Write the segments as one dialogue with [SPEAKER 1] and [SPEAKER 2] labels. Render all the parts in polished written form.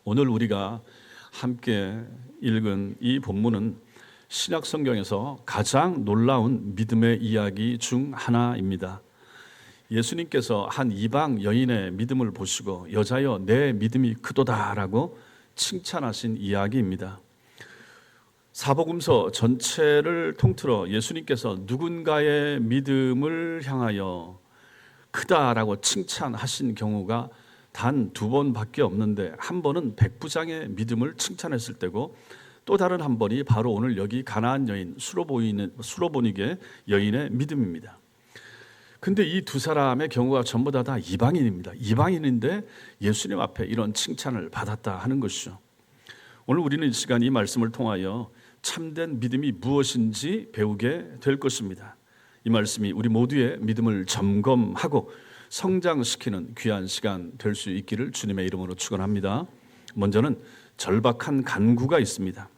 [SPEAKER 1] 오늘 우리가 함께 읽은 이 본문은 신약 성경에서 가장 놀라운 믿음의 이야기 중 하나입니다. 예수님께서 한 이방 여인의 믿음을 보시고 여자여 내 믿음이 크도다라고 칭찬하신 이야기입니다. 사복음서 전체를 통틀어 예수님께서 누군가의 믿음을 향하여 크다라고 칭찬하신 경우가 단 2번밖에 없는데, 한 번은 백부장의 믿음을 칭찬했을 때고, 또 다른 한 번이 바로 오늘 여기 가나안 여인 수로보니게 여인의 믿음입니다. 근데 이 두 사람의 경우가 전부 다 이방인입니다. 이방인인데 예수님 앞에 이런 칭찬을 받았다 하는 것이죠. 오늘 우리는 이 시간 이 말씀을 통하여 참된 믿음이 무엇인지 배우게 될 것입니다. 이 말씀이 우리 모두의 믿음을 점검하고 성장시키는 귀한 시간 될 수 있기를 주님의 이름으로 축원합니다. 먼저는 절박한 간구가 있습니다.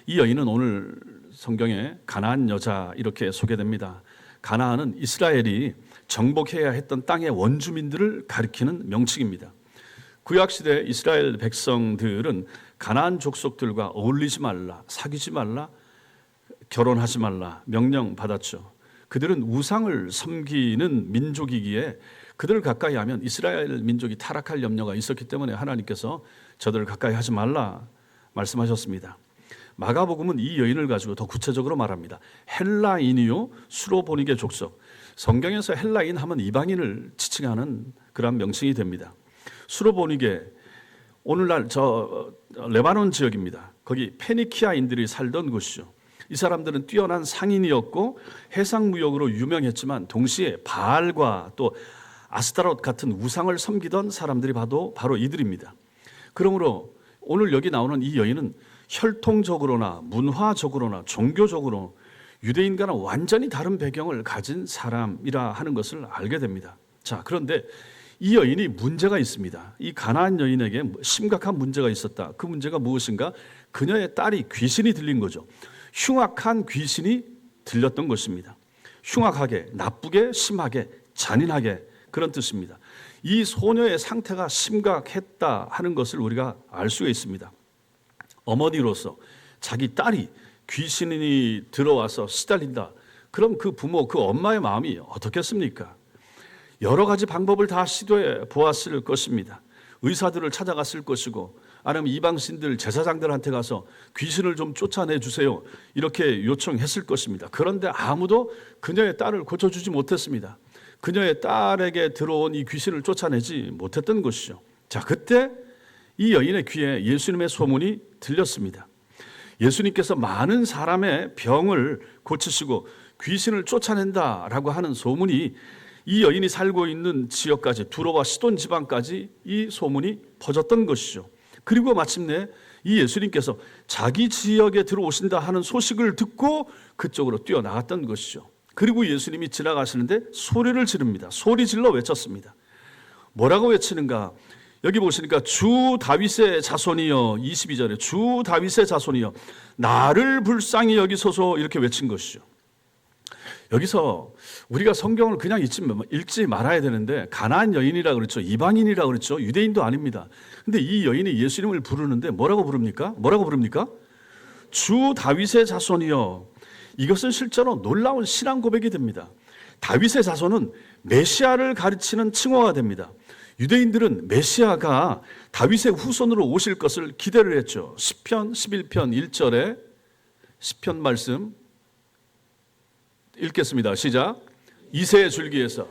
[SPEAKER 1] 이 여인은 오늘 성경에 가나안 여자 이렇게 소개됩니다. 가나안은 이스라엘이 정복해야 했던 땅의 원주민들을 가리키는 명칭입니다. 구약시대 이스라엘 백성들은 가나안 족속들과 어울리지 말라, 사귀지 말라, 결혼하지 말라 명령받았죠. 그들은 우상을 섬기는 민족이기에 그들을 가까이 하면 이스라엘 민족이 타락할 염려가 있었기 때문에 하나님께서 저들을 가까이 하지 말라 말씀하셨습니다. 마가복음은 이 여인을 가지고 더 구체적으로 말합니다. 헬라인이요 수로보니게 족속. 성경에서 헬라인 하면 이방인을 지칭하는 그런 명칭이 됩니다. 수로보니게 오늘날 레바논 지역입니다. 거기 페니키아인들이 살던 곳이죠. 이 사람들은 뛰어난 상인이었고 해상무역으로 유명했지만 동시에 바알과 또 아스타롯 같은 우상을 섬기던 사람들이 바로 이들입니다. 그러므로 오늘 여기 나오는 이 여인은 혈통적으로나 문화적으로나 종교적으로 유대인과는 완전히 다른 배경을 가진 사람이라 하는 것을 알게 됩니다. 자, 그런데 이 여인이 문제가 있습니다. 이 가나안 여인에게 심각한 문제가 있었다. 그 문제가 무엇인가? 그녀의 딸이 귀신이 들린 거죠. 흉악한 귀신이 들렸던 것입니다. 흉악하게, 나쁘게, 심하게, 잔인하게 그런 뜻입니다. 이 소녀의 상태가 심각했다 하는 것을 우리가 알 수가 있습니다. 어머니로서 자기 딸이 귀신이 들어와서 시달린다. 그럼 그 부모, 그 엄마의 마음이 어떻겠습니까? 여러 가지 방법을 다 시도해 보았을 것입니다. 의사들을 찾아갔을 것이고, 아니면 이방신들, 제사장들한테 가서 귀신을 좀 쫓아내 주세요 이렇게 요청했을 것입니다. 그런데 아무도 그녀의 딸을 고쳐주지 못했습니다. 그녀의 딸에게 들어온 이 귀신을 쫓아내지 못했던 것이죠. 자, 그때 이 여인의 귀에 예수님의 소문이 들렸습니다. 예수님께서 많은 사람의 병을 고치시고 귀신을 쫓아낸다라고 하는 소문이 이 여인이 살고 있는 지역까지, 두로와 시돈 지방까지 이 소문이 퍼졌던 것이죠. 그리고 마침내 이 예수님께서 자기 지역에 들어오신다 하는 소식을 듣고 그쪽으로 뛰어나갔던 것이죠. 그리고 예수님이 지나가시는데 소리를 지릅니다. 소리 질러 외쳤습니다. 뭐라고 외치는가? 여기 보시니까 주 다윗의 자손이여, 22절에 주 다윗의 자손이여 나를 불쌍히 여기소서 이렇게 외친 것이죠. 여기서 우리가 성경을 그냥 읽지 말아야 되는데, 가나안 여인이라 그랬죠. 이방인이라 그랬죠. 유대인도 아닙니다. 근데 이 여인이 예수님을 부르는데 뭐라고 부릅니까? 주 다윗의 자손이여. 이것은 실제로 놀라운 신앙 고백이 됩니다. 다윗의 자손은 메시아를 가르치는 칭호가 됩니다. 유대인들은 메시아가 다윗의 후손으로 오실 것을 기대를 했죠. 시편 11편 1절에 시편 말씀 읽겠습니다. 시작. 이새의 줄기에서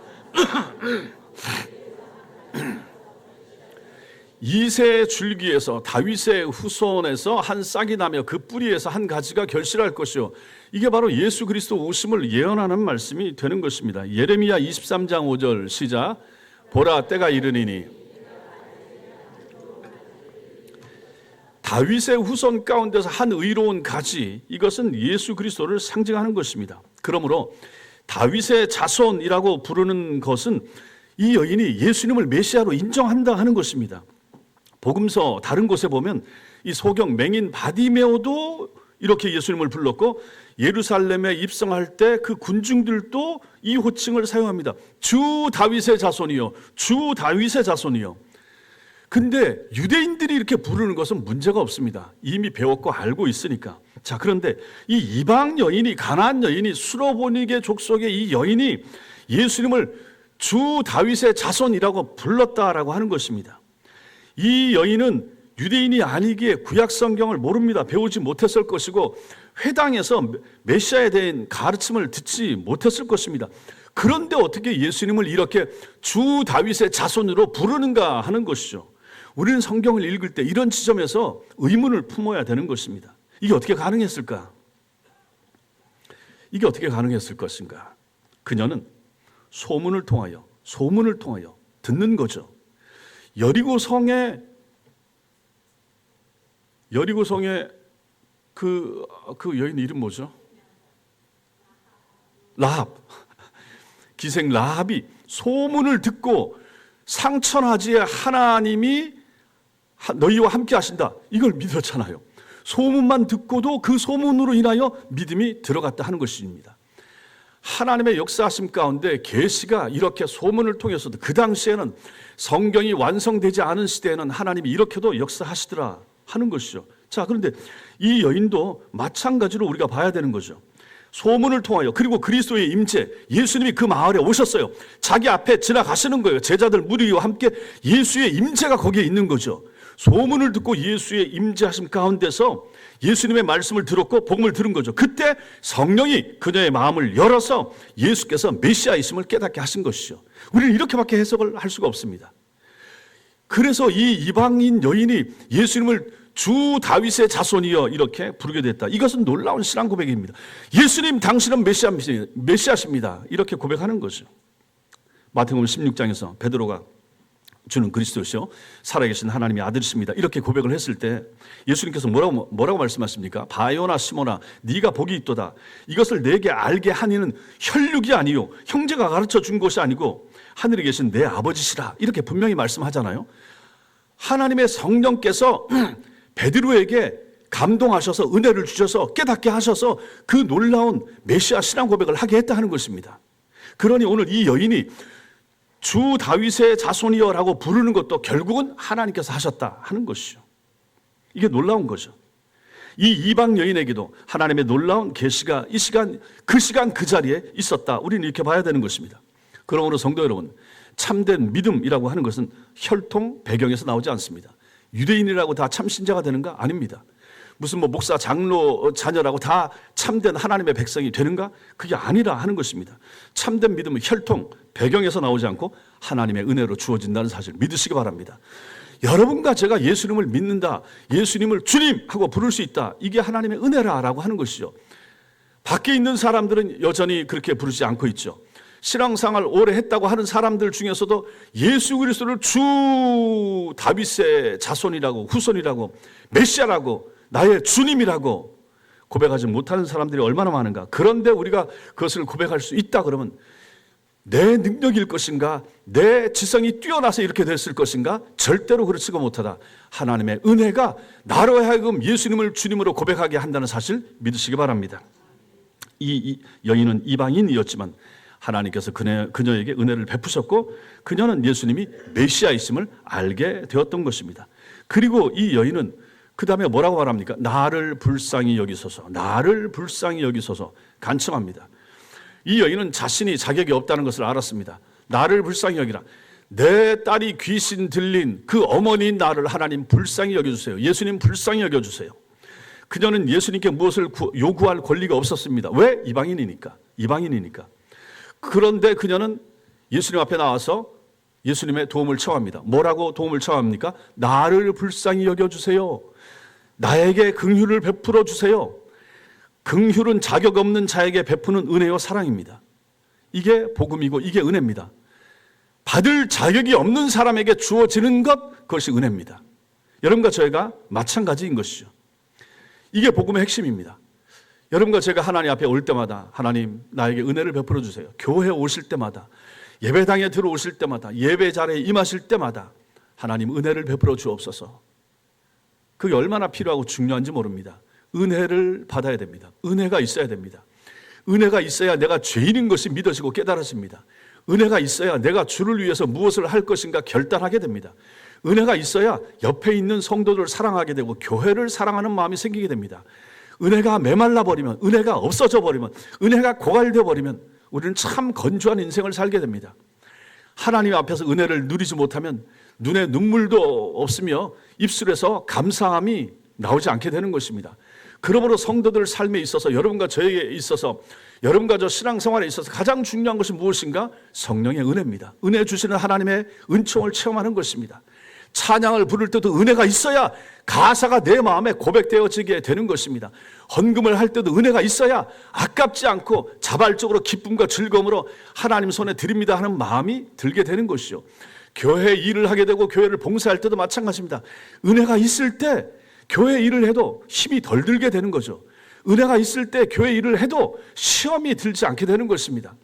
[SPEAKER 1] 이새의 줄기에서 다윗의 후손에서 한 싹이 나며 그 뿌리에서 한 가지가 결실할 것이요. 이게 바로 예수 그리스도 오심을 예언하는 말씀이 되는 것입니다. 예레미야 23장 5절 시작. 보라 때가 이르니니 다윗의 후손 가운데서 한 의로운 가지, 이것은 예수 그리스도를 상징하는 것입니다. 그러므로 다윗의 자손이라고 부르는 것은 이 여인이 예수님을 메시아로 인정한다 하는 것입니다. 복음서 다른 곳에 보면 이 소경 맹인 바디메오도 이렇게 예수님을 불렀고, 예루살렘에 입성할 때 그 군중들도 이 호칭을 사용합니다. 주 다윗의 자손이요, 주 다윗의 자손이요. 근데 유대인들이 이렇게 부르는 것은 문제가 없습니다. 이미 배웠고 알고 있으니까. 자, 그런데 이 이방 여인이, 가나안 여인이, 수로보니게 족속의 이 여인이 예수님을 주 다윗의 자손이라고 불렀다라고 하는 것입니다. 이 여인은 유대인이 아니기에 구약 성경을 모릅니다. 배우지 못했을 것이고 회당에서 메시아에 대한 가르침을 듣지 못했을 것입니다. 그런데 어떻게 예수님을 이렇게 주 다윗의 자손으로 부르는가 하는 것이죠. 우리는 성경을 읽을 때 이런 지점에서 의문을 품어야 되는 것입니다. 이게 어떻게 가능했을까? 이게 어떻게 가능했을 것인가? 그녀는 소문을 통하여 듣는 거죠. 여리고성의 그 여인 이름 뭐죠? 라합. 기생 라합이 소문을 듣고 상천하지에 하나님이 너희와 함께 하신다, 이걸 믿었잖아요. 소문만 듣고도 그 소문으로 인하여 믿음이 들어갔다 하는 것입니다. 하나님의 역사하심 가운데 계시가 이렇게 소문을 통해서도, 그 당시에는 성경이 완성되지 않은 시대에는 하나님이 이렇게도 역사하시더라 하는 것이죠. 자, 그런데 이 여인도 마찬가지로 우리가 봐야 되는 거죠. 소문을 통하여, 그리고 그리스도의 임재, 예수님이 그 마을에 오셨어요. 자기 앞에 지나가시는 거예요. 제자들 무리와 함께 예수의 임재가 거기에 있는 거죠. 소문을 듣고 예수의 임재하심 가운데서 예수님의 말씀을 들었고 복음을 들은 거죠. 그때 성령이 그녀의 마음을 열어서 예수께서 메시아이심을 깨닫게 하신 것이죠. 우리는 이렇게밖에 해석을 할 수가 없습니다. 그래서 이 이방인 여인이 예수님을 주 다윗의 자손이여 이렇게 부르게 됐다. 이것은 놀라운 신앙 고백입니다. 예수님, 당신은 메시아십니다. 이렇게 고백하는 거죠. 마태복음 16장에서 베드로가 주는 그리스도시요 살아계신 하나님의 아들이십니다, 이렇게 고백을 했을 때 예수님께서 뭐라고 말씀하십니까? 바요나 시모나, 네가 복이 있도다. 이것을 내게 알게 하니는 혈육이 아니요 형제가 가르쳐 준 것이 아니고 하늘에 계신 내 아버지시라, 이렇게 분명히 말씀하잖아요. 하나님의 성령께서 베드로에게 감동하셔서 은혜를 주셔서 깨닫게 하셔서 그 놀라운 메시아 신앙 고백을 하게 했다 하는 것입니다. 그러니 오늘 이 여인이 주 다윗의 자손이여라고 부르는 것도 결국은 하나님께서 하셨다 하는 것이죠. 이게 놀라운 거죠. 이 이방 여인에게도 하나님의 놀라운 계시가 이 시간 그 자리에 있었다. 우리는 이렇게 봐야 되는 것입니다. 그러므로 성도 여러분, 참된 믿음이라고 하는 것은 혈통 배경에서 나오지 않습니다. 유대인이라고 다 참신자가 되는가? 아닙니다. 무슨 목사, 장로, 자녀라고 다 참된 하나님의 백성이 되는가? 그게 아니라 하는 것입니다. 참된 믿음은 혈통, 배경에서 나오지 않고 하나님의 은혜로 주어진다는 사실 믿으시기 바랍니다. 여러분과 제가 예수님을 믿는다, 예수님을 주님 하고 부를 수 있다, 이게 하나님의 은혜라고 하는 것이죠. 밖에 있는 사람들은 여전히 그렇게 부르지 않고 있죠. 신앙생활 오래 했다고 하는 사람들 중에서도 예수 그리스도를 주 다윗의 자손이라고, 후손이라고, 메시아라고, 나의 주님이라고 고백하지 못하는 사람들이 얼마나 많은가. 그런데 우리가 그것을 고백할 수 있다 그러면 내 능력일 것인가, 내 지성이 뛰어나서 이렇게 됐을 것인가? 절대로 그렇지가 못하다. 하나님의 은혜가 나로 하여금 예수님을 주님으로 고백하게 한다는 사실 믿으시기 바랍니다. 이 여인은 이방인이었지만 하나님께서 그녀에게 은혜를 베푸셨고 그녀는 예수님이 메시아이심을 알게 되었던 것입니다. 그리고 이 여인은 그 다음에 뭐라고 말합니까? 나를 불쌍히 여기소서, 나를 불쌍히 여기소서 간청합니다. 이 여인은 자신이 자격이 없다는 것을 알았습니다. 나를 불쌍히 여기라. 내 딸이 귀신 들린 그 어머니인 나를 하나님 불쌍히 여겨주세요. 예수님 불쌍히 여겨주세요. 그녀는 예수님께 무엇을 요구할 권리가 없었습니다. 왜? 이방인이니까. 그런데 그녀는 예수님 앞에 나와서 예수님의 도움을 청합니다. 뭐라고 도움을 청합니까? 나를 불쌍히 여겨주세요. 나에게 긍휼을 베풀어 주세요. 긍휼은 자격 없는 자에게 베푸는 은혜요 사랑입니다. 이게 복음이고 이게 은혜입니다. 받을 자격이 없는 사람에게 주어지는 것, 그것이 은혜입니다. 여러분과 저희가 마찬가지인 것이죠. 이게 복음의 핵심입니다. 여러분과 제가 하나님 앞에 올 때마다 하나님 나에게 은혜를 베풀어 주세요. 교회에 오실 때마다, 예배당에 들어오실 때마다, 예배 자리에 임하실 때마다 하나님 은혜를 베풀어 주옵소서. 그게 얼마나 필요하고 중요한지 모릅니다. 은혜를 받아야 됩니다. 은혜가 있어야 됩니다. 은혜가 있어야 내가 죄인인 것이 믿어지고 깨달아집니다. 은혜가 있어야 내가 주를 위해서 무엇을 할 것인가 결단하게 됩니다. 은혜가 있어야 옆에 있는 성도들을 사랑하게 되고 교회를 사랑하는 마음이 생기게 됩니다. 은혜가 메말라 버리면, 은혜가 없어져 버리면, 은혜가 고갈되어 버리면 우리는 참 건조한 인생을 살게 됩니다. 하나님 앞에서 은혜를 누리지 못하면 눈에 눈물도 없으며 입술에서 감사함이 나오지 않게 되는 것입니다. 그러므로 성도들 삶에 있어서, 여러분과 저에게 있어서, 여러분과 저 신앙생활에 있어서 가장 중요한 것이 무엇인가? 성령의 은혜입니다. 은혜 주시는 하나님의 은총을 체험하는 것입니다. 찬양을 부를 때도 은혜가 있어야 가사가 내 마음에 고백되어지게 되는 것입니다. 헌금을 할 때도 은혜가 있어야 아깝지 않고 자발적으로 기쁨과 즐거움으로 하나님 손에 드립니다 하는 마음이 들게 되는 것이죠. 교회 일을 하게 되고 교회를 봉사할 때도 마찬가지입니다. 은혜가 있을 때 교회 일을 해도 힘이 덜 들게 되는 거죠. 은혜가 있을 때 교회 일을 해도 시험이 들지 않게 되는 것입니다.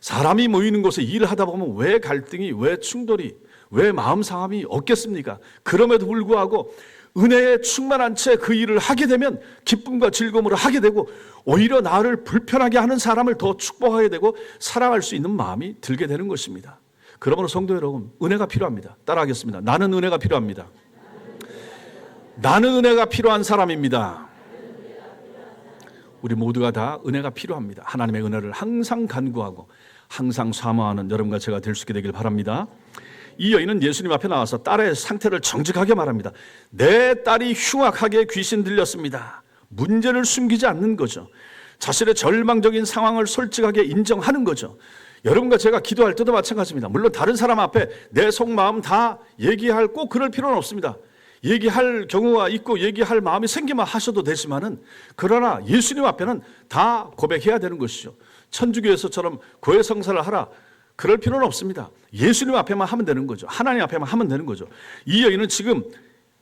[SPEAKER 1] 사람이 모이는 곳에 일을 하다 보면 왜 갈등이, 왜 충돌이, 왜 마음 상함이 없겠습니까? 그럼에도 불구하고 은혜에 충만한 채 그 일을 하게 되면 기쁨과 즐거움으로 하게 되고 오히려 나를 불편하게 하는 사람을 더 축복하게 되고 사랑할 수 있는 마음이 들게 되는 것입니다. 그러므로 성도 여러분, 은혜가 필요합니다. 따라하겠습니다. 나는 은혜가 필요합니다. 나는 은혜가 필요한 사람입니다. 우리 모두가 다 은혜가 필요합니다. 하나님의 은혜를 항상 간구하고 항상 사모하는 여러분과 제가 될 수 있게 되길 바랍니다. 이 여인은 예수님 앞에 나와서 딸의 상태를 정직하게 말합니다. 내 딸이 흉악하게 귀신 들렸습니다. 문제를 숨기지 않는 거죠. 자신의 절망적인 상황을 솔직하게 인정하는 거죠. 여러분과 제가 기도할 때도 마찬가지입니다. 물론 다른 사람 앞에 내 속마음 다 얘기할 꼭 그럴 필요는 없습니다. 얘기할 경우가 있고 얘기할 마음이 생기면 하셔도 되지만은, 그러나 예수님 앞에는 다 고백해야 되는 것이죠. 천주교에서처럼 고해성사를 하라, 그럴 필요는 없습니다. 예수님 앞에만 하면 되는 거죠. 하나님 앞에만 하면 되는 거죠. 이 여인은 지금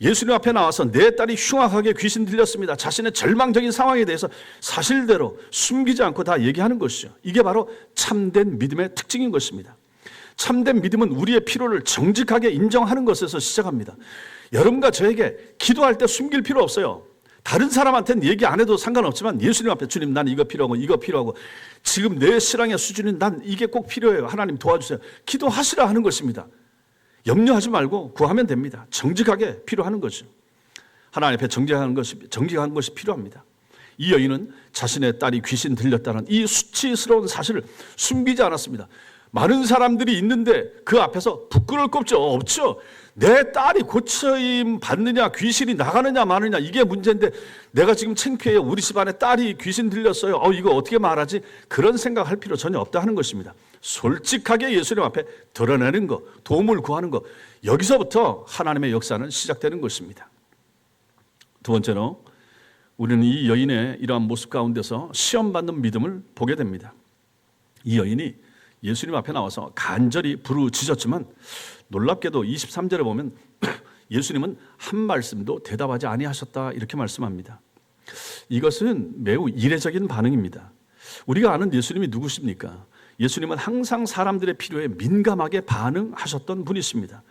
[SPEAKER 1] 예수님 앞에 나와서 내 딸이 흉악하게 귀신 들렸습니다. 자신의 절망적인 상황에 대해서 사실대로 숨기지 않고 다 얘기하는 것이죠. 이게 바로 참된 믿음의 특징인 것입니다. 참된 믿음은 우리의 필요를 정직하게 인정하는 것에서 시작합니다. 여러분과 저에게 기도할 때 숨길 필요 없어요. 다른 사람한테는 얘기 안 해도 상관없지만 예수님 앞에, 주님 난 이거 필요하고 이거 필요하고 지금 내 신앙의 수준은 난 이게 꼭 필요해요. 하나님 도와주세요. 기도하시라 하는 것입니다. 염려하지 말고 구하면 됩니다. 정직하게 필요하는 거죠. 하나님 앞에 정직한 것이 필요합니다. 이 여인은 자신의 딸이 귀신 들렸다는 이 수치스러운 사실을 숨기지 않았습니다. 많은 사람들이 있는데 그 앞에서 부끄러울 거 없죠. 내 딸이 고쳐임 받느냐, 귀신이 나가느냐 마느냐, 이게 문제인데 내가 지금 창피해요. 우리 집안에 딸이 귀신 들렸어요. 이거 어떻게 말하지? 그런 생각할 필요 전혀 없다 하는 것입니다. 솔직하게 예수님 앞에 드러내는 것, 도움을 구하는 것, 여기서부터 하나님의 역사는 시작되는 것입니다. 두 번째로 우리는 이 여인의 이러한 모습 가운데서 시험받는 믿음을 보게 됩니다. 이 여인이 예수님 앞에 나와서 간절히 부르짖었지만 놀랍게도 23절에 보면 예수님은 한 말씀도 대답하지 아니하셨다 이렇게 말씀합니다. 이것은 매우 이례적인 반응입니다. 우리가 아는 예수님이 누구십니까? 예수님은 항상 사람들의 필요에 민감하게 반응하셨던 분이십니다.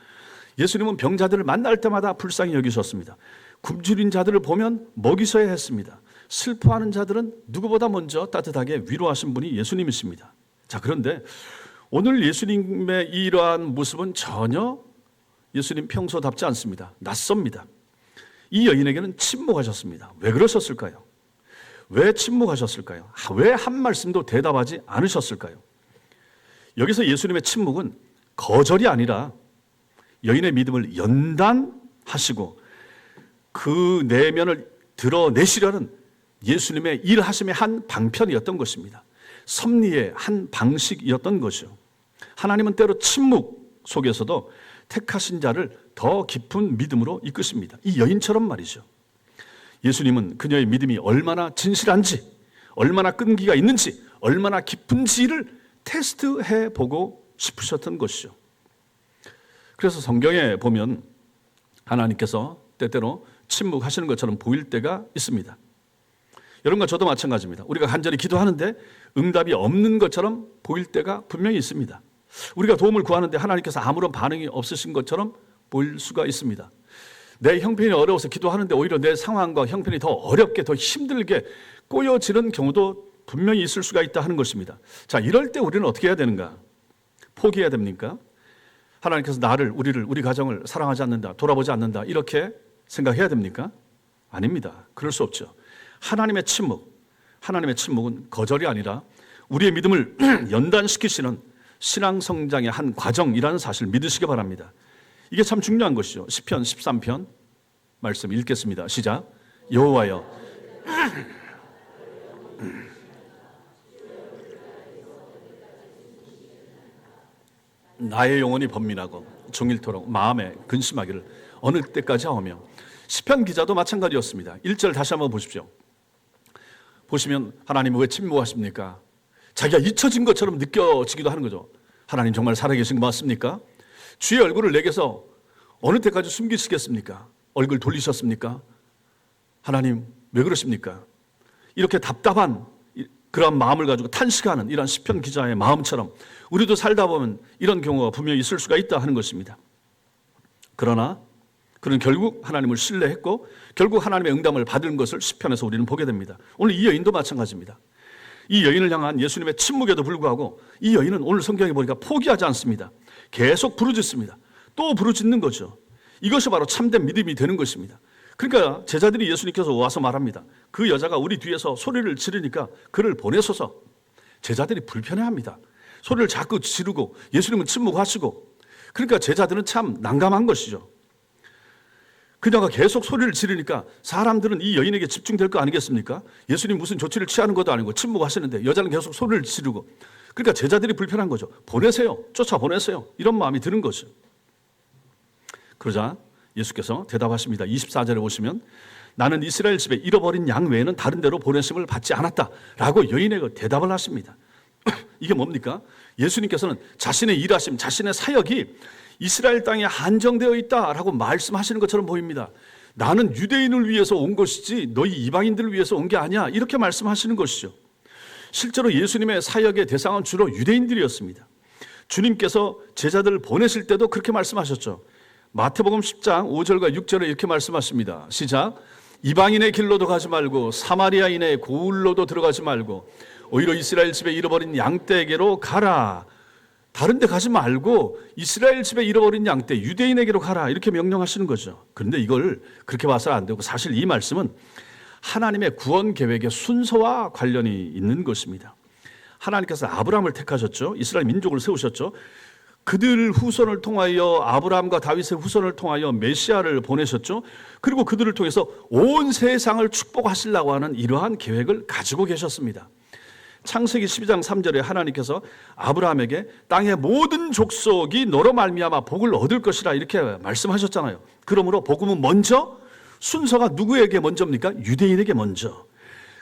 [SPEAKER 1] 예수님은 병자들을 만날 때마다 불쌍히 여기셨습니다. 굶주린 자들을 보면 먹이셔야 했습니다. 슬퍼하는 자들은 누구보다 먼저 따뜻하게 위로하신 분이 예수님이십니다. 자, 그런데 오늘 예수님의 이러한 모습은 전혀 예수님 평소답지 않습니다. 낯섭니다. 이 여인에게는 침묵하셨습니다. 왜 그러셨을까요? 왜 침묵하셨을까요? 왜 한 말씀도 대답하지 않으셨을까요? 여기서 예수님의 침묵은 거절이 아니라 여인의 믿음을 연단하시고 그 내면을 드러내시려는 예수님의 일하심의 한 방편이었던 것입니다. 섭리의 한 방식이었던 거죠. 하나님은 때로 침묵 속에서도 택하신 자를 더 깊은 믿음으로 이끄십니다. 이 여인처럼 말이죠. 예수님은 그녀의 믿음이 얼마나 진실한지, 얼마나 끈기가 있는지, 얼마나 깊은지를 테스트해 보고 싶으셨던 것이죠. 그래서 성경에 보면 하나님께서 때때로 침묵하시는 것처럼 보일 때가 있습니다. 여러분과 저도 마찬가지입니다. 우리가 간절히 기도하는데 응답이 없는 것처럼 보일 때가 분명히 있습니다. 우리가 도움을 구하는데 하나님께서 아무런 반응이 없으신 것처럼 보일 수가 있습니다. 내 형편이 어려워서 기도하는데 오히려 내 상황과 형편이 더 어렵게, 더 힘들게 꼬여지는 경우도 분명히 있을 수가 있다 하는 것입니다. 자, 이럴 때 우리는 어떻게 해야 되는가? 포기해야 됩니까? 하나님께서 나를, 우리를, 우리 가정을 사랑하지 않는다, 돌아보지 않는다 이렇게 생각해야 됩니까? 아닙니다. 그럴 수 없죠. 하나님의 침묵은 거절이 아니라 우리의 믿음을 연단시키시는 신앙 성장의 한 과정이라는 사실을 믿으시기 바랍니다. 이게 참 중요한 것이죠. 시편 13편 말씀 읽겠습니다. 시작. 여호와여 나의 영혼이 번민하고 종일토록 마음에 근심하기를 어느 때까지 하오며. 시편 기자도 마찬가지였습니다. 1절 다시 한번 보십시오. 보시면 하나님은 왜 침묵하십니까? 자기가 잊혀진 것처럼 느껴지기도 하는 거죠. 하나님 정말 살아계신 거 맞습니까? 주의 얼굴을 내게서 어느 때까지 숨기시겠습니까? 얼굴 돌리셨습니까? 하나님 왜 그러십니까? 이렇게 답답한 그런 마음을 가지고 탄식하는 이런 시편 기자의 마음처럼 우리도 살다 보면 이런 경우가 분명히 있을 수가 있다 하는 것입니다. 그러나 그는 결국 하나님을 신뢰했고 결국 하나님의 응답을 받은 것을 시편에서 우리는 보게 됩니다. 오늘 이 여인도 마찬가지입니다. 이 여인을 향한 예수님의 침묵에도 불구하고 이 여인은 오늘 성경에 보니까 포기하지 않습니다. 계속 부르짖습니다. 또 부르짖는 거죠. 이것이 바로 참된 믿음이 되는 것입니다. 그러니까 제자들이 예수님께서 와서 말합니다. 그 여자가 우리 뒤에서 소리를 지르니까 그를 보내소서. 제자들이 불편해합니다. 소리를 자꾸 지르고 예수님은 침묵하시고, 그러니까 제자들은 참 난감한 것이죠. 그녀가 계속 소리를 지르니까 사람들은 이 여인에게 집중될 거 아니겠습니까? 예수님 무슨 조치를 취하는 것도 아니고 침묵하시는데 여자는 계속 소리를 지르고, 그러니까 제자들이 불편한 거죠. 보내세요. 쫓아보내세요. 이런 마음이 드는 거죠. 그러자 예수께서 대답하십니다. 24절에 보시면 나는 이스라엘 집에 잃어버린 양 외에는 다른 데로 보내심을 받지 않았다 라고 여인에게 대답을 하십니다. 이게 뭡니까? 예수님께서는 자신의 일하심, 자신의 사역이 이스라엘 땅에 한정되어 있다라고 말씀하시는 것처럼 보입니다. 나는 유대인을 위해서 온 것이지 너희 이방인들을 위해서 온 게 아니야, 이렇게 말씀하시는 것이죠. 실제로 예수님의 사역의 대상은 주로 유대인들이었습니다. 주님께서 제자들을 보내실 때도 그렇게 말씀하셨죠. 마태복음 10장 5절과 6절에 이렇게 말씀하십니다. 시작. 이방인의 길로도 가지 말고 사마리아인의 고을로도 들어가지 말고 오히려 이스라엘 집에 잃어버린 양떼에게로 가라. 다른 데 가지 말고 이스라엘 집에 잃어버린 양떼 유대인에게로 가라, 이렇게 명령하시는 거죠. 그런데 이걸 그렇게 봐서는 안 되고, 사실 이 말씀은 하나님의 구원 계획의 순서와 관련이 있는 것입니다. 하나님께서 아브라함을 택하셨죠. 이스라엘 민족을 세우셨죠. 그들 후손을 통하여 아브라함과 다윗의 후손을 통하여 메시아를 보내셨죠. 그리고 그들을 통해서 온 세상을 축복하시려고 하는 이러한 계획을 가지고 계셨습니다. 창세기 12장 3절에 하나님께서 아브라함에게 땅의 모든 족속이 너로 말미암아 복을 얻을 것이라 이렇게 말씀하셨잖아요. 그러므로 복음은 먼저, 순서가 누구에게 먼저입니까? 유대인에게 먼저,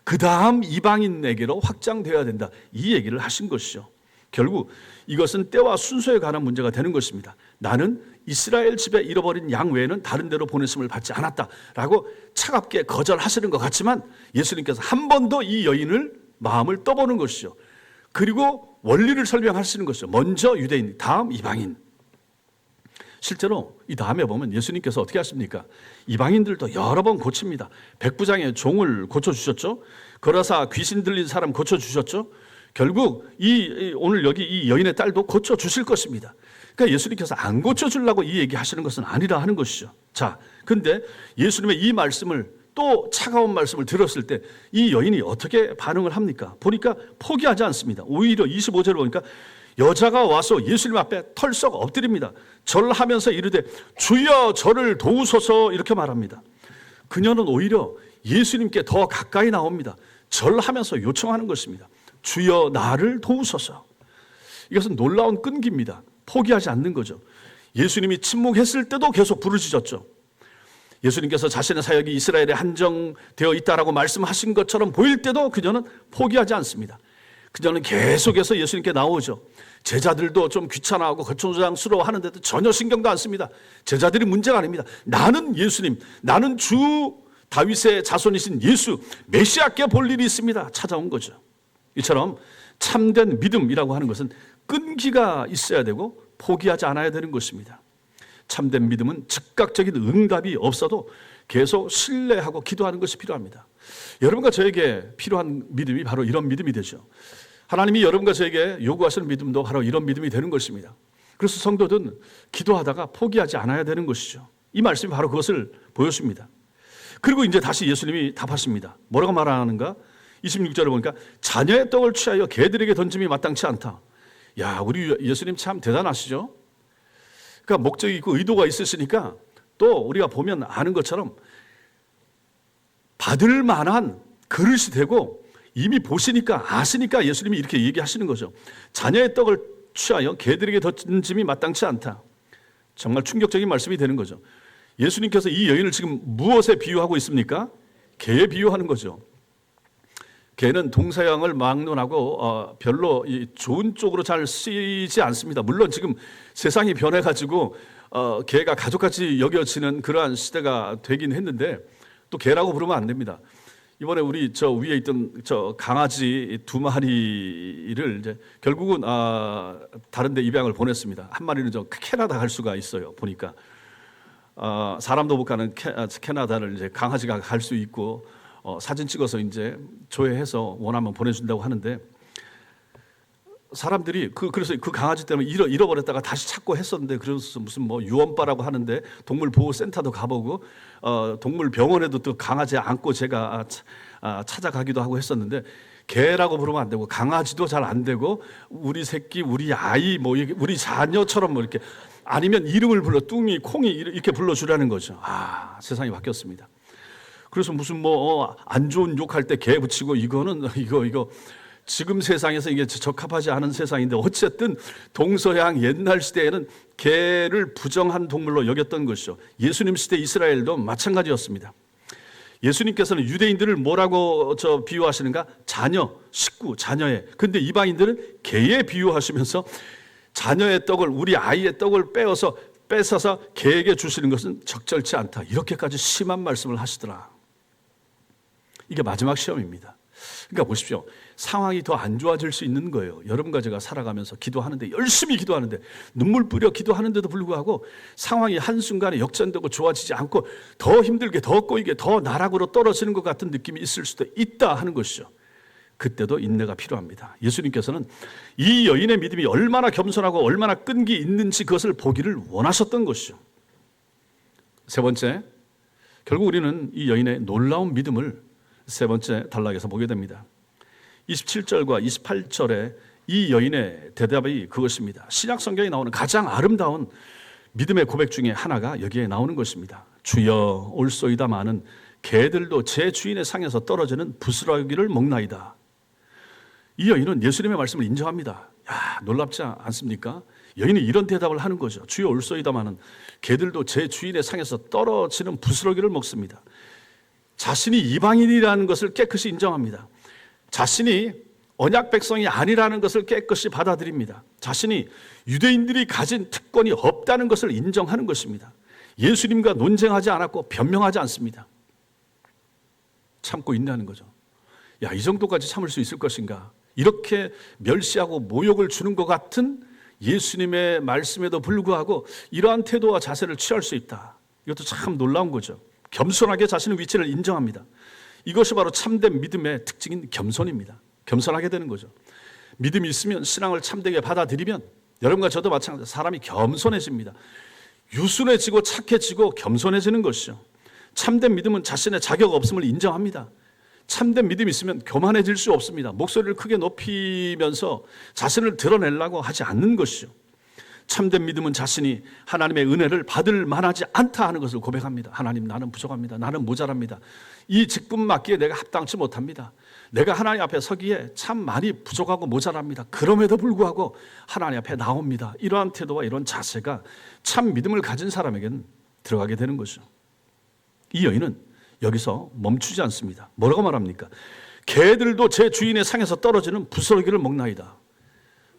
[SPEAKER 1] 그 다음 이방인에게로 확장되어야 된다, 이 얘기를 하신 것이죠. 결국 이것은 때와 순서에 관한 문제가 되는 것입니다. 나는 이스라엘 집에 잃어버린 양 외에는 다른 데로 보내심을 받지 않았다라고 차갑게 거절하시는 것 같지만 예수님께서 한 번 더 이 여인을 마음을 떠보는 것이죠. 그리고 원리를 설명하시는 것이죠. 먼저 유대인, 다음 이방인. 실제로 이 다음에 보면 예수님께서 어떻게 하십니까? 이방인들도 여러 번 고칩니다. 백부장의 종을 고쳐주셨죠. 거라사 귀신 들린 사람 고쳐주셨죠. 결국 오늘 여기 이 여인의 딸도 고쳐주실 것입니다. 그러니까 예수님께서 안 고쳐주려고 이 얘기하시는 것은 아니라 하는 것이죠. 자, 근데 예수님의 이 말씀을, 또 차가운 말씀을 들었을 때 이 여인이 어떻게 반응을 합니까? 보니까 포기하지 않습니다. 오히려 25절을 보니까 여자가 와서 예수님 앞에 털썩 엎드립니다. 절하면서 이르되 주여 저를 도우소서, 이렇게 말합니다. 그녀는 오히려 예수님께 더 가까이 나옵니다. 절하면서 요청하는 것입니다. 주여 나를 도우소서. 이것은 놀라운 끈기입니다. 포기하지 않는 거죠. 예수님이 침묵했을 때도 계속 부르짖었죠. 예수님께서 자신의 사역이 이스라엘에 한정되어 있다라고 말씀하신 것처럼 보일 때도 그녀는 포기하지 않습니다. 그녀는 계속해서 예수님께 나오죠. 제자들도 좀 귀찮아하고 거추장스러워하는데도 전혀 신경도 안 씁니다. 제자들이 문제가 아닙니다. 나는 예수님, 나는 주 다윗의 자손이신 예수 메시아께 볼 일이 있습니다, 찾아온 거죠. 이처럼 참된 믿음이라고 하는 것은 끈기가 있어야 되고 포기하지 않아야 되는 것입니다. 참된 믿음은 즉각적인 응답이 없어도 계속 신뢰하고 기도하는 것이 필요합니다. 여러분과 저에게 필요한 믿음이 바로 이런 믿음이 되죠. 하나님이 여러분과 저에게 요구하시는 믿음도 바로 이런 믿음이 되는 것입니다. 그래서 성도들은 기도하다가 포기하지 않아야 되는 것이죠. 이 말씀이 바로 그것을 보여줍니다. 그리고 이제 다시 예수님이 답하십니다. 뭐라고 말하는가? 26절에 보니까 자녀의 떡을 취하여 개들에게 던짐이 마땅치 않다. 야, 우리 예수님 참 대단하시죠? 그러니까 목적이 있고 의도가 있으시니까 또 우리가 보면 아는 것처럼 받을 만한 그릇이 되고 이미 보시니까 아시니까 예수님이 이렇게 얘기하시는 거죠. 자녀의 떡을 취하여 개들에게 던짐이 마땅치 않다. 정말 충격적인 말씀이 되는 거죠. 예수님께서 이 여인을 지금 무엇에 비유하고 있습니까? 개에 비유하는 거죠. 개는 동서양을 막론하고 별로 좋은 쪽으로 잘 쓰이지 않습니다. 물론 지금 세상이 변해가지고 개가 가족같이 여겨지는 그러한 시대가 되긴 했는데 또 개라고 부르면 안 됩니다. 이번에 우리 저 위에 있던 저 강아지 2마리를 이제 결국은 다른데 입양을 보냈습니다. 한 마리는 저 캐나다 갈 수가 있어요. 보니까 사람도 못 가는 캐나다를 이제 강아지가 갈 수 있고 사진 찍어서 이제 조회해서 원하면 보내준다고 하는데 사람들이 그래서 그 강아지 때문에 잃어버렸다가 다시 찾고 했었는데 그래서 무슨 뭐 유언바라고 하는데 동물보호센터도 가보고 동물 병원에도 또 강아지 안고 제가 찾아가기도 하고 했었는데 개라고 부르면 안 되고 강아지도 잘 안 되고 우리 새끼, 우리 아이, 뭐 우리 자녀처럼 뭐 이렇게 아니면 이름을 불러 뚱이, 콩이 이렇게 불러주라는 거죠. 세상이 바뀌었습니다. 그래서 무슨 뭐 안 좋은 욕할 때 개 붙이고 이거는 이거 지금 세상에서 이게 적합하지 않은 세상인데 어쨌든 동서양 옛날 시대에는 개를 부정한 동물로 여겼던 것이죠. 예수님 시대 이스라엘도 마찬가지였습니다. 예수님께서는 유대인들을 뭐라고 비유하시는가? 자녀, 식구, 자녀의. 근데 이방인들은 개에 비유하시면서 자녀의 떡을, 우리 아이의 떡을 뺏어서 개에게 주시는 것은 적절치 않다. 이렇게까지 심한 말씀을 하시더라. 이게 마지막 시험입니다. 그러니까 보십시오. 상황이 더 안 좋아질 수 있는 거예요. 여러분과 제가 살아가면서 기도하는데 열심히 기도하는데 눈물 뿌려 기도하는데도 불구하고 상황이 한순간에 역전되고 좋아지지 않고 더 힘들게 더 꼬이게 더 나락으로 떨어지는 것 같은 느낌이 있을 수도 있다 하는 것이죠. 그때도 인내가 필요합니다. 예수님께서는 이 여인의 믿음이 얼마나 겸손하고 얼마나 끈기 있는지 그것을 보기를 원하셨던 것이죠. 세 번째, 결국 우리는 이 여인의 놀라운 믿음을 세 번째 단락에서 보게 됩니다. 27절과 28절에 이 여인의 대답이 그것입니다. 신약 성경에 나오는 가장 아름다운 믿음의 고백 중에 하나가 여기에 나오는 것입니다. 주여 올소이다마는 개들도 제 주인의 상에서 떨어지는 부스러기를 먹나이다. 이 여인은 예수님의 말씀을 인정합니다. 놀랍지 않습니까? 여인이 이런 대답을 하는 거죠. 주여 올소이다마는 개들도 제 주인의 상에서 떨어지는 부스러기를 먹습니다. 자신이 이방인이라는 것을 깨끗이 인정합니다. 자신이 언약 백성이 아니라는 것을 깨끗이 받아들입니다. 자신이 유대인들이 가진 특권이 없다는 것을 인정하는 것입니다. 예수님과 논쟁하지 않았고 변명하지 않습니다. 참고 인내하는 거죠. 이 정도까지 참을 수 있을 것인가? 이렇게 멸시하고 모욕을 주는 것 같은 예수님의 말씀에도 불구하고 이러한 태도와 자세를 취할 수 있다. 이것도 참 놀라운 거죠. 겸손하게 자신의 위치를 인정합니다. 이것이 바로 참된 믿음의 특징인 겸손입니다. 겸손하게 되는 거죠. 믿음이 있으면 신앙을 참되게 받아들이면 여러분과 저도 마찬가지로 사람이 겸손해집니다. 유순해지고 착해지고 겸손해지는 것이죠. 참된 믿음은 자신의 자격 없음을 인정합니다. 참된 믿음이 있으면 교만해질 수 없습니다. 목소리를 크게 높이면서 자신을 드러내려고 하지 않는 것이죠. 참된 믿음은 자신이 하나님의 은혜를 받을 만하지 않다 하는 것을 고백합니다. 하나님, 나는 부족합니다. 나는 모자랍니다. 이 직분 맡기에 내가 합당치 못합니다. 내가 하나님 앞에 서기에 참 많이 부족하고 모자랍니다. 그럼에도 불구하고 하나님 앞에 나옵니다. 이러한 태도와 이런 자세가 참 믿음을 가진 사람에게는 들어가게 되는 거죠. 이 여인은 여기서 멈추지 않습니다. 뭐라고 말합니까? 개들도 제 주인의 상에서 떨어지는 부스러기를 먹나이다.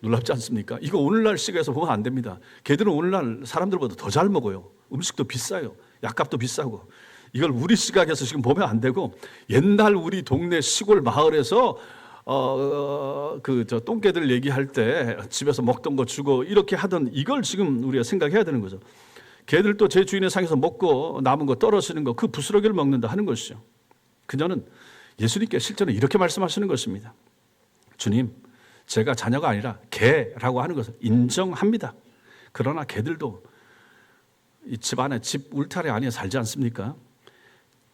[SPEAKER 1] 놀랍지 않습니까? 이거 오늘날 시각에서 보면 안 됩니다. 개들은 오늘날 사람들보다 더 잘 먹어요. 음식도 비싸요. 약값도 비싸고. 이걸 우리 시각에서 지금 보면 안 되고 옛날 우리 동네 시골 마을에서 똥개들 얘기할 때 집에서 먹던 거 주고 이렇게 하던 이걸 지금 우리가 생각해야 되는 거죠. 개들도 제 주인의 상에서 먹고 남은 거 떨어지는 거 그 부스러기를 먹는다 하는 것이죠. 그녀는 예수님께 실제로 이렇게 말씀하시는 것입니다. 주님, 제가 자녀가 아니라 개라고 하는 것을 인정합니다. 그러나 개들도 이 집 안에, 집 울타리 안에 살지 않습니까?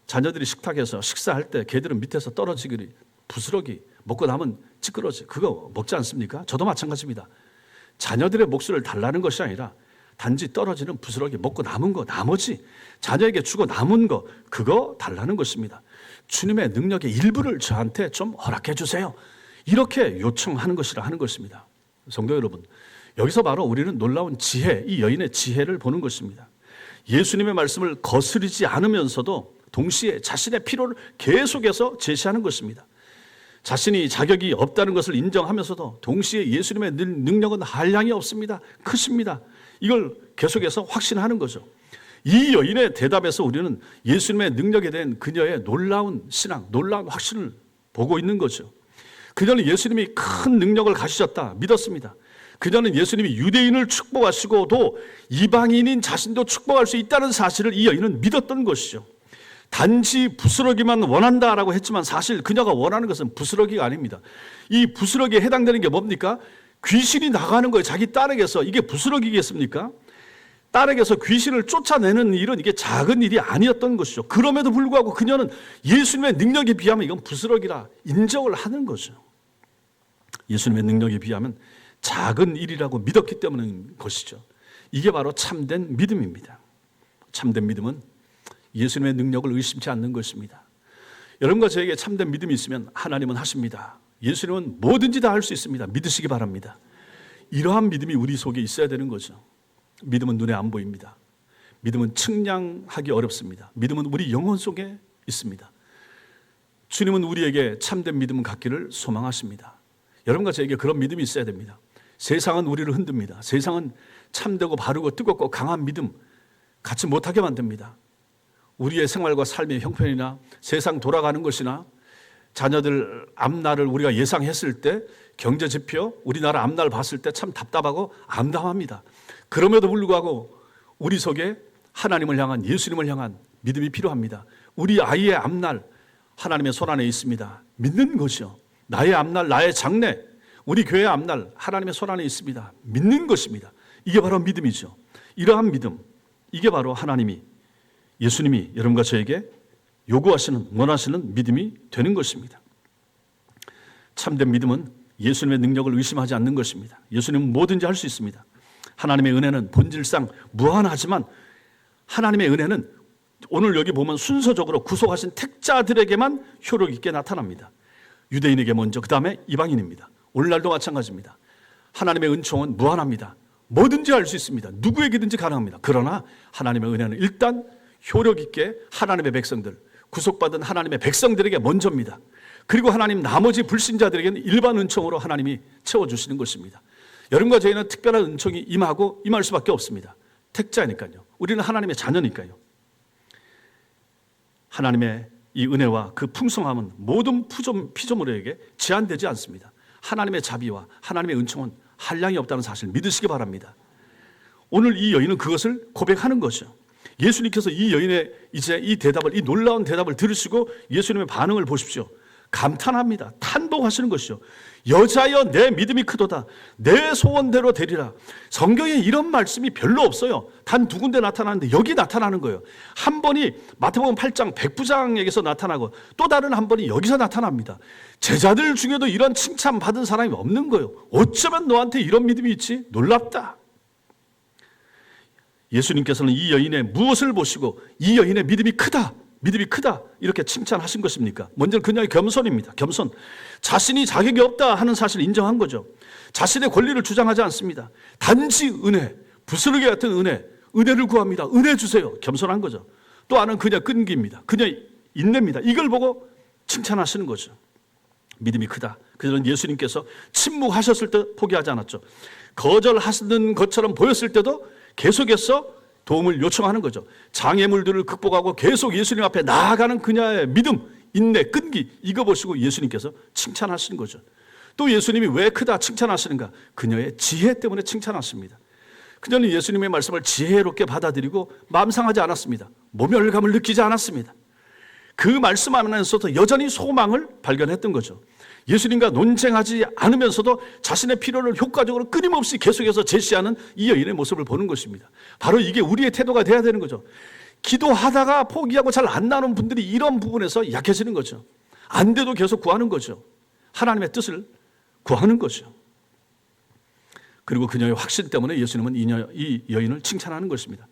[SPEAKER 1] 자녀들이 식탁에서 식사할 때 개들은 밑에서 떨어지기를 부스러기 먹고 남은 찌끄러지 그거 먹지 않습니까? 저도 마찬가지입니다. 자녀들의 몫을 달라는 것이 아니라 단지 떨어지는 부스러기 먹고 남은 거, 나머지 자녀에게 주고 남은 거, 그거 달라는 것입니다. 주님의 능력의 일부를 저한테 좀 허락해 주세요. 이렇게 요청하는 것이라 하는 것입니다. 성도 여러분, 여기서 바로 우리는 놀라운 지혜, 이 여인의 지혜를 보는 것입니다. 예수님의 말씀을 거스르지 않으면서도 동시에 자신의 필요를 계속해서 제시하는 것입니다. 자신이 자격이 없다는 것을 인정하면서도 동시에 예수님의 능력은 한량이 없습니다. 크십니다. 이걸 계속해서 확신하는 거죠. 이 여인의 대답에서 우리는 예수님의 능력에 대한 그녀의 놀라운 신앙, 놀라운 확신을 보고 있는 거죠. 그녀는 예수님이 큰 능력을 가지셨다 믿었습니다. 그녀는 예수님이 유대인을 축복하시고도 이방인인 자신도 축복할 수 있다는 사실을 이 여인은 믿었던 것이죠. 단지 부스러기만 원한다라고 했지만 사실 그녀가 원하는 것은 부스러기가 아닙니다. 이 부스러기에 해당되는 게 뭡니까? 귀신이 나가는 거예요. 자기 딸에게서. 이게 부스러기겠습니까? 딸에게서 귀신을 쫓아내는 일은 이게 작은 일이 아니었던 것이죠. 그럼에도 불구하고 그녀는 예수님의 능력에 비하면 이건 부스러기라 인정을 하는 거죠. 예수님의 능력에 비하면 작은 일이라고 믿었기 때문인 것이죠. 이게 바로 참된 믿음입니다. 참된 믿음은 예수님의 능력을 의심치 않는 것입니다. 여러분과 저에게 참된 믿음이 있으면 하나님은 하십니다. 예수님은 뭐든지 다 할 수 있습니다. 믿으시기 바랍니다. 이러한 믿음이 우리 속에 있어야 되는 거죠. 믿음은 눈에 안 보입니다. 믿음은 측량하기 어렵습니다. 믿음은 우리 영혼 속에 있습니다. 주님은 우리에게 참된 믿음을 갖기를 소망하십니다. 여러분과 저에게 그런 믿음이 있어야 됩니다. 세상은 우리를 흔듭니다. 세상은 참되고 바르고 뜨겁고 강한 믿음 갖지 못하게 만듭니다. 우리의 생활과 삶의 형편이나 세상 돌아가는 것이나 자녀들 앞날을 우리가 예상했을 때 경제 지표, 우리나라 앞날 봤을 때 참 답답하고 암담합니다. 그럼에도 불구하고 우리 속에 하나님을 향한, 예수님을 향한 믿음이 필요합니다. 우리 아이의 앞날 하나님의 손 안에 있습니다. 믿는 것이요. 나의 앞날, 나의 장래, 우리 교회의 앞날 하나님의 손 안에 있습니다. 믿는 것입니다. 이게 바로 믿음이죠. 이러한 믿음, 이게 바로 하나님이, 예수님이 여러분과 저에게 요구하시는, 원하시는 믿음이 되는 것입니다. 참된 믿음은 예수님의 능력을 의심하지 않는 것입니다. 예수님은 뭐든지 할 수 있습니다. 하나님의 은혜는 본질상 무한하지만 하나님의 은혜는 오늘 여기 보면 순서적으로 구속하신 택자들에게만 효력 있게 나타납니다. 유대인에게 먼저, 그 다음에 이방인입니다. 오늘날도 마찬가지입니다. 하나님의 은총은 무한합니다. 뭐든지 할 수 있습니다. 누구에게든지 가능합니다. 그러나 하나님의 은혜는 일단 효력 있게 하나님의 백성들, 구속받은 하나님의 백성들에게 먼저입니다. 그리고 하나님 나머지 불신자들에게는 일반 은총으로 하나님이 채워주시는 것입니다. 여러분과 저희는 특별한 은총이 임할 수밖에 없습니다. 택자니까요. 우리는 하나님의 자녀니까요. 하나님의 이 은혜와 그 풍성함은 모든 피조물에게 제한되지 않습니다. 하나님의 자비와 하나님의 은총은 한량이 없다는 사실 믿으시기 바랍니다. 오늘 이 여인은 그것을 고백하는 거죠. 예수님께서 이 여인의 이제 이 대답을, 이 놀라운 대답을 들으시고 예수님의 반응을 보십시오. 감탄합니다. 탄복하시는 것이죠. 여자여 내 믿음이 크도다. 내 소원대로 되리라. 성경에 이런 말씀이 별로 없어요. 단 두 군데 나타나는데 여기 나타나는 거예요. 한 번이 마태복음 8장 백부장에게서 나타나고 또 다른 한 번이 여기서 나타납니다. 제자들 중에도 이런 칭찬 받은 사람이 없는 거예요. 어쩌면 너한테 이런 믿음이 있지? 놀랍다. 예수님께서는 이 여인의 무엇을 보시고 이 여인의 믿음이 크다, 믿음이 크다 이렇게 칭찬하신 것입니까? 먼저 그녀의 겸손입니다. 겸손. 자신이 자격이 없다 하는 사실을 인정한 거죠. 자신의 권리를 주장하지 않습니다. 단지 은혜, 부스러기 같은 은혜를 구합니다. 은혜 주세요. 겸손한 거죠. 또 하나는 그녀 끈기입니다. 그녀의 인내입니다. 이걸 보고 칭찬하시는 거죠. 믿음이 크다. 그녀는 예수님께서 침묵하셨을 때 포기하지 않았죠. 거절하시는 것처럼 보였을 때도 계속해서 도움을 요청하는 거죠. 장애물들을 극복하고 계속 예수님 앞에 나아가는 그녀의 믿음, 인내, 끈기, 이거 보시고 예수님께서 칭찬하시는 거죠. 또 예수님이 왜 크다 칭찬하시는가? 그녀의 지혜 때문에 칭찬하십니다. 그녀는 예수님의 말씀을 지혜롭게 받아들이고 마음 상하지 않았습니다. 모멸감을 느끼지 않았습니다. 그 말씀 안에서도 여전히 소망을 발견했던 거죠. 예수님과 논쟁하지 않으면서도 자신의 필요를 효과적으로 끊임없이 계속해서 제시하는 이 여인의 모습을 보는 것입니다. 바로 이게 우리의 태도가 돼야 되는 거죠. 기도하다가 포기하고 잘 안 나오는 분들이 이런 부분에서 약해지는 거죠. 안 돼도 계속 구하는 거죠. 하나님의 뜻을 구하는 거죠. 그리고 그녀의 확신 때문에 예수님은 이 여인을 칭찬하는 것입니다.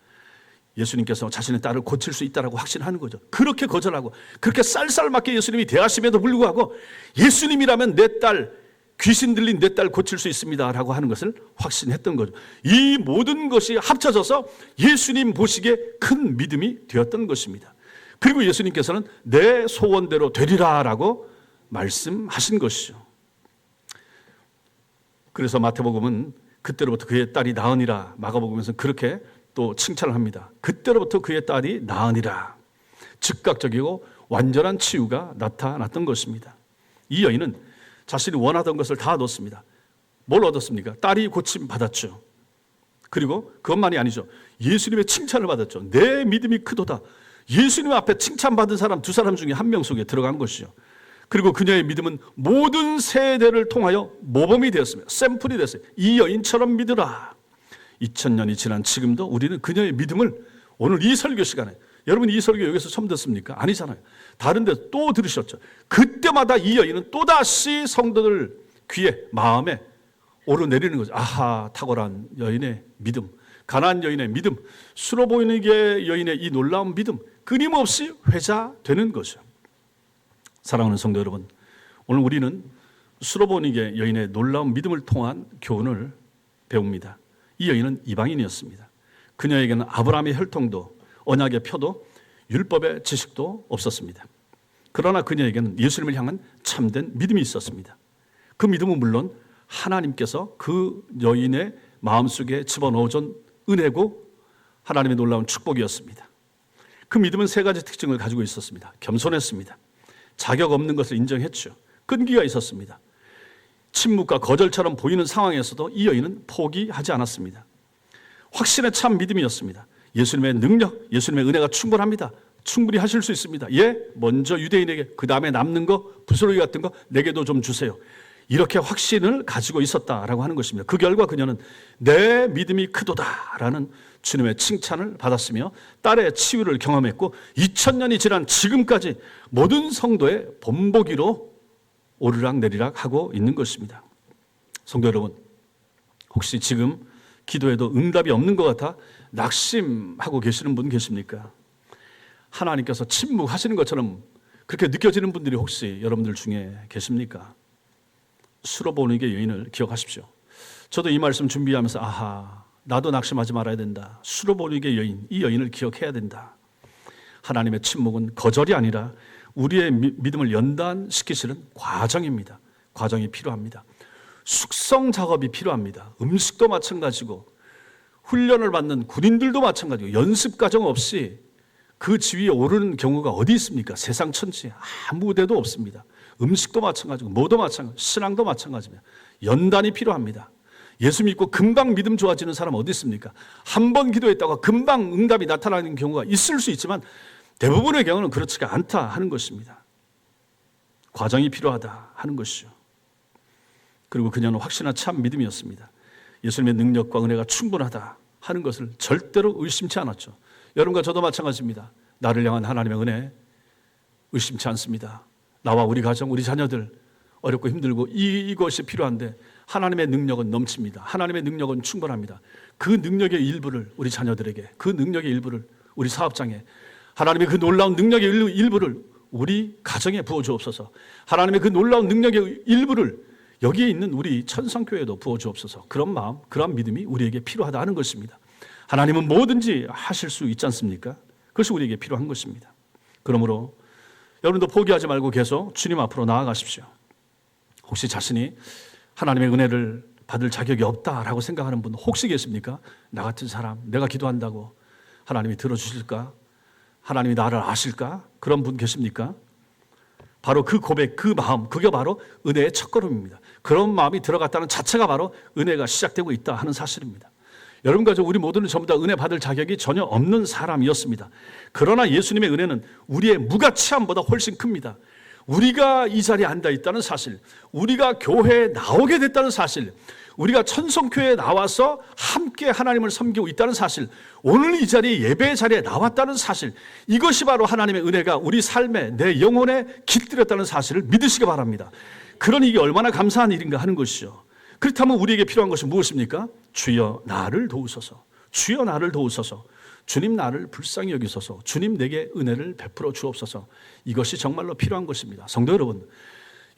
[SPEAKER 1] 예수님께서 자신의 딸을 고칠 수 있다고 확신하는 거죠. 그렇게 거절하고 그렇게 쌀쌀맞게 예수님이 대하심에도 불구하고 예수님이라면 내 딸, 귀신 들린 내 딸 고칠 수 있습니다 라고 하는 것을 확신했던 거죠. 이 모든 것이 합쳐져서 예수님 보시기에 큰 믿음이 되었던 것입니다. 그리고 예수님께서는 내 소원대로 되리라 라고 말씀하신 것이죠. 그래서 마태복음은 그때로부터 그의 딸이 나으니라, 마가복음에서는 그렇게 또 칭찬을 합니다. 그때로부터 그의 딸이 나으니라. 즉각적이고 완전한 치유가 나타났던 것입니다. 이 여인은 자신이 원하던 것을 다 얻었습니다. 뭘 얻었습니까? 딸이 고침 받았죠. 그리고 그것만이 아니죠. 예수님의 칭찬을 받았죠. 내 믿음이 크도다. 예수님 앞에 칭찬받은 사람 두 사람 중에 한 명 속에 들어간 것이죠. 그리고 그녀의 믿음은 모든 세대를 통하여 모범이 되었습니다. 샘플이 됐어요. 이 여인처럼 믿으라. 2000년이 지난 지금도 우리는 그녀의 믿음을 오늘 이 설교 시간에, 여러분 이 설교 여기서 처음 듣습니까? 아니잖아요. 다른 데 또 들으셨죠. 그때마다 이 여인은 또다시 성도들 귀에, 마음에 오르내리는 거죠. 아하, 탁월한 여인의 믿음, 가난한 여인의 믿음, 수로보니게 여인의 이 놀라운 믿음, 끊임없이 회자되는 거죠. 사랑하는 성도 여러분, 오늘 우리는 수로보니게 여인의 놀라운 믿음을 통한 교훈을 배웁니다. 이 여인은 이방인이었습니다. 그녀에게는 아브라함의 혈통도 언약의 표도 율법의 지식도 없었습니다. 그러나 그녀에게는 예수님을 향한 참된 믿음이 있었습니다. 그 믿음은 물론 하나님께서 그 여인의 마음속에 집어넣어준 은혜고 하나님의 놀라운 축복이었습니다. 그 믿음은 세 가지 특징을 가지고 있었습니다. 겸손했습니다. 자격 없는 것을 인정했죠. 끈기가 있었습니다. 침묵과 거절처럼 보이는 상황에서도 이 여인은 포기하지 않았습니다. 확신의 참 믿음이었습니다. 예수님의 능력, 예수님의 은혜가 충분합니다. 충분히 하실 수 있습니다. 예, 먼저 유대인에게, 그 다음에 남는 거, 부스러기 같은 거 내게도 좀 주세요. 이렇게 확신을 가지고 있었다라고 하는 것입니다. 그 결과 그녀는 내 믿음이 크도다라는 주님의 칭찬을 받았으며 딸의 치유를 경험했고 2000년이 지난 지금까지 모든 성도의 본보기로 오르락내리락 하고 있는 것입니다. 성도 여러분, 혹시 지금 기도해도 응답이 없는 것 같아 낙심하고 계시는 분 계십니까? 하나님께서 침묵하시는 것처럼 그렇게 느껴지는 분들이 혹시 여러분들 중에 계십니까? 수로보니게 여인을 기억하십시오. 저도 이 말씀 준비하면서 아하, 나도 낙심하지 말아야 된다. 수로보니게 여인, 이 여인을 기억해야 된다. 하나님의 침묵은 거절이 아니라 우리의 믿음을 연단시키시는 과정입니다. 과정이 필요합니다. 숙성 작업이 필요합니다. 음식도 마찬가지고 훈련을 받는 군인들도 마찬가지고 연습 과정 없이 그 지위에 오르는 경우가 어디 있습니까? 세상 천지에 아무 데도 없습니다. 음식도 마찬가지고 뭐도 마찬가지고 신앙도 마찬가지입니다. 연단이 필요합니다. 예수 믿고 금방 믿음 좋아지는 사람 어디 있습니까? 한 번 기도했다가 금방 응답이 나타나는 경우가 있을 수 있지만 대부분의 경우는 그렇지가 않다 하는 것입니다. 과정이 필요하다 하는 것이죠. 그리고 그녀는 확신한 참 믿음이었습니다. 예수님의 능력과 은혜가 충분하다 하는 것을 절대로 의심치 않았죠. 여러분과 저도 마찬가지입니다. 나를 향한 하나님의 은혜 의심치 않습니다. 나와 우리 가정, 우리 자녀들 어렵고 힘들고 이것이 필요한데 하나님의 능력은 넘칩니다. 하나님의 능력은 충분합니다. 그 능력의 일부를 우리 자녀들에게, 그 능력의 일부를 우리 사업장에, 하나님의 그 놀라운 능력의 일부를 우리 가정에 부어주옵소서. 하나님의 그 놀라운 능력의 일부를 여기에 있는 우리 천성교회에도 부어주옵소서. 그런 마음, 그런 믿음이 우리에게 필요하다 하는 것입니다. 하나님은 뭐든지 하실 수 있지 않습니까? 그것이 우리에게 필요한 것입니다. 그러므로 여러분도 포기하지 말고 계속 주님 앞으로 나아가십시오. 혹시 자신이 하나님의 은혜를 받을 자격이 없다라고 생각하는 분 혹시 계십니까? 나 같은 사람, 내가 기도한다고 하나님이 들어주실까? 하나님이 나를 아실까? 그런 분 계십니까? 바로 그 고백, 그 마음, 그게 바로 은혜의 첫걸음입니다. 그런 마음이 들어갔다는 자체가 바로 은혜가 시작되고 있다 하는 사실입니다. 여러분과 우리 모두는 전부 다 은혜 받을 자격이 전혀 없는 사람이었습니다. 그러나 예수님의 은혜는 우리의 무가치함보다 훨씬 큽니다. 우리가 이 자리에 앉아 있다는 사실, 우리가 교회에 나오게 됐다는 사실, 우리가 천성교회에 나와서 함께 하나님을 섬기고 있다는 사실, 오늘 이 자리에 예배 자리에 나왔다는 사실, 이것이 바로 하나님의 은혜가 우리 삶에 내 영혼에 깃들였다는 사실을 믿으시기 바랍니다. 그러니 이게 얼마나 감사한 일인가 하는 것이죠. 그렇다면 우리에게 필요한 것이 무엇입니까? 주여 나를 도우소서, 주여 나를 도우소서, 주님 나를 불쌍히 여기소서, 주님 내게 은혜를 베풀어 주옵소서. 이것이 정말로 필요한 것입니다. 성도 여러분,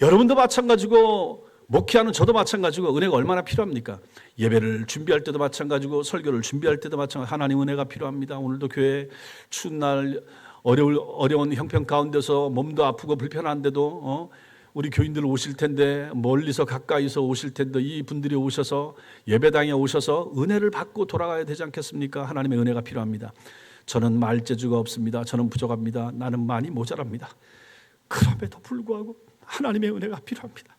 [SPEAKER 1] 여러분도 마찬가지고 목회하는 저도 마찬가지고 은혜가 얼마나 필요합니까? 예배를 준비할 때도 마찬가지고 설교를 준비할 때도 마찬가지고 하나님 은혜가 필요합니다. 오늘도 교회 추운 날 어려운 형편 가운데서 몸도 아프고 불편한데도 우리 교인들 오실 텐데, 멀리서 가까이서 오실 텐데 이 분들이 오셔서 예배당에 오셔서 은혜를 받고 돌아가야 되지 않겠습니까? 하나님의 은혜가 필요합니다. 저는 말재주가 없습니다. 저는 부족합니다. 나는 많이 모자랍니다. 그럼에도 불구하고 하나님의 은혜가 필요합니다.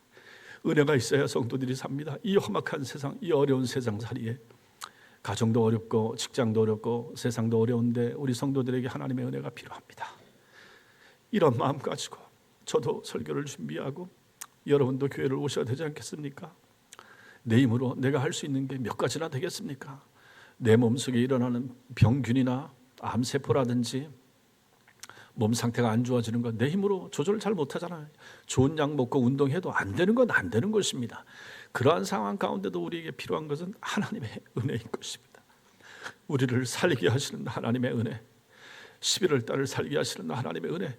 [SPEAKER 1] 은혜가 있어야 성도들이 삽니다. 이 험악한 세상, 이 어려운 세상살이에 가정도 어렵고 직장도 어렵고 세상도 어려운데 우리 성도들에게 하나님의 은혜가 필요합니다. 이런 마음 가지고 저도 설교를 준비하고 여러분도 교회를 오셔야 되지 않겠습니까? 내 힘으로 내가 할 수 있는 게 몇 가지나 되겠습니까? 내 몸속에 일어나는 병균이나 암세포라든지 몸 상태가 안 좋아지는 건 내 힘으로 조절 잘 못하잖아요. 좋은 약 먹고 운동해도 안 되는 건 안 되는 것입니다. 그러한 상황 가운데도 우리에게 필요한 것은 하나님의 은혜인 것입니다. 우리를 살게 하시는 하나님의 은혜, 11월 달을 살게 하시는 하나님의 은혜,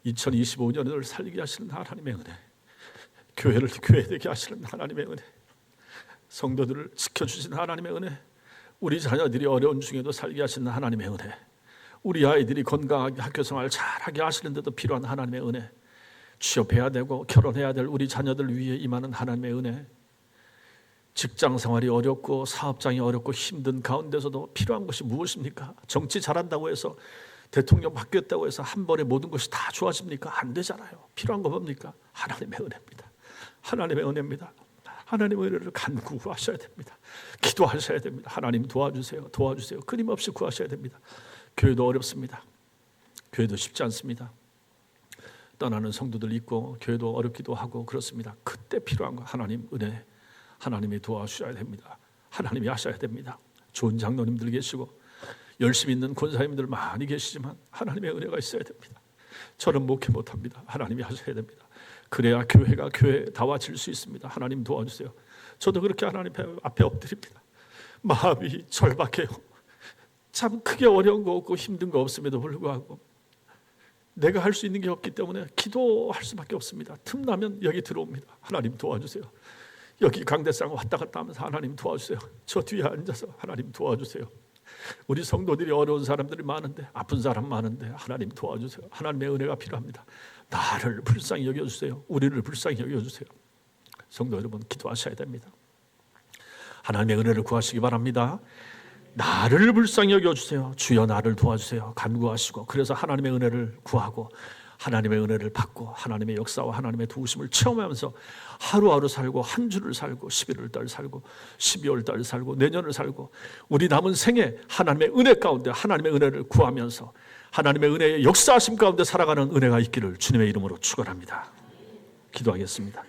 [SPEAKER 1] 2025년을 살게 하시는 하나님의 은혜, 교회를 교회되게 하시는 하나님의 은혜, 성도들을 지켜주시는 하나님의 은혜, 우리 자녀들이 어려운 중에도 살게 하시는 하나님의 은혜, 우리 아이들이 건강하게 학교생활 잘하게 하시는데도 필요한 하나님의 은혜, 취업해야 되고 결혼해야 될 우리 자녀들 위해 임하는 하나님의 은혜, 직장생활이 어렵고 사업장이 어렵고 힘든 가운데서도 필요한 것이 무엇입니까? 정치 잘한다고 해서 대통령 바뀌었다고 해서 한 번에 모든 것이 다 좋아집니까? 안 되잖아요. 필요한 거 뭡니까? 하나님의 은혜입니다. 하나님의 은혜입니다. 하나님의 은혜를 간구 구하셔야 됩니다. 기도하셔야 됩니다. 하나님 도와주세요. 도와주세요. 끊임없이 구하셔야 됩니다. 교회도 어렵습니다. 교회도 쉽지 않습니다. 떠나는 성도들 있고 교회도 어렵기도 하고 그렇습니다. 그때 필요한 거 하나님 은혜, 하나님이 도와주셔야 됩니다. 하나님이 하셔야 됩니다. 좋은 장로님들 계시고 열심히 있는 권사님들 많이 계시지만 하나님의 은혜가 있어야 됩니다. 저는 목회 못합니다. 하나님이 하셔야 됩니다. 그래야 교회가 교회다워질 수 있습니다. 하나님 도와주세요. 저도 그렇게 하나님 앞에 엎드립니다. 마음이 절박해요. 참 크게 어려운 거 없고 힘든 거 없음에도 불구하고 내가 할 수 있는 게 없기 때문에 기도할 수밖에 없습니다. 틈나면 여기 들어옵니다. 하나님 도와주세요. 여기 강대상 왔다 갔다 하면서 하나님 도와주세요. 저 뒤에 앉아서 하나님 도와주세요. 우리 성도들이 어려운 사람들이 많은데, 아픈 사람 많은데 하나님 도와주세요. 하나님의 은혜가 필요합니다. 나를 불쌍히 여겨주세요. 우리를 불쌍히 여겨주세요. 성도 여러분, 기도하셔야 됩니다. 하나님의 은혜를 구하시기 바랍니다. 나를 불쌍히 여겨주세요. 주여 나를 도와주세요. 간구하시고, 그래서 하나님의 은혜를 구하고 하나님의 은혜를 받고 하나님의 역사와 하나님의 도우심을 체험하면서 하루하루 살고, 한 주를 살고, 11월 달 살고, 12월 달 살고, 내년을 살고, 우리 남은 생에 하나님의 은혜 가운데 하나님의 은혜를 구하면서 하나님의 은혜의 역사하심 가운데 살아가는 은혜가 있기를 주님의 이름으로 축원합니다. 기도하겠습니다.